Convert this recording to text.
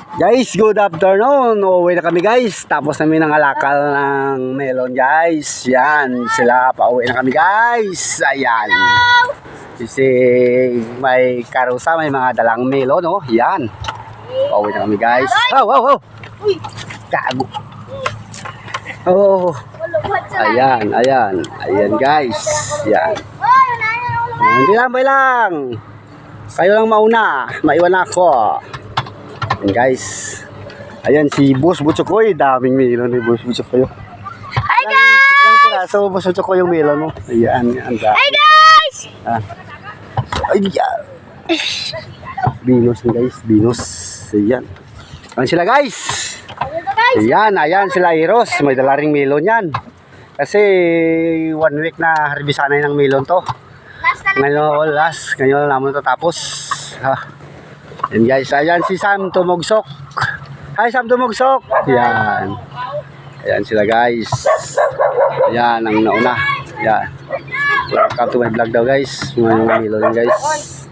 Guys, good afternoon. Uuwi na kami guys. Tapos namin ang alakal ng melon guys. Yan, sila pauwi na kami guys. Ayan. Kasi may karusa, may mga dalang melon, oh. Yan. Pauwi na kami guys. Oh. Kago. Oh. Ayan guys. Yan. Hindi lang, bay lang. Kayo lang mauna. Maiwan ako. Ayan guys. Ayan si Boss Butchokoy. Daming melon ni Boss Butchokoy. Hi guys! Ilang piraso Boss Butchokoy yung melon mo. Ayan. Hi guys! Ayan. Binos guys. Binos. Ayan. Ayan sila guys. Ayan sila Eros. May dala ring melon yan. Kasi 1 week na harbisanay ng melon to. Ngayon naman ito tapos. Yan guys, ayan si Sam Tumugsok. Hi Sam Tumugsok. Ayan sila guys. Ayan ang nauna. Ayan. Welcome to my vlog daw guys. Mga melon guys.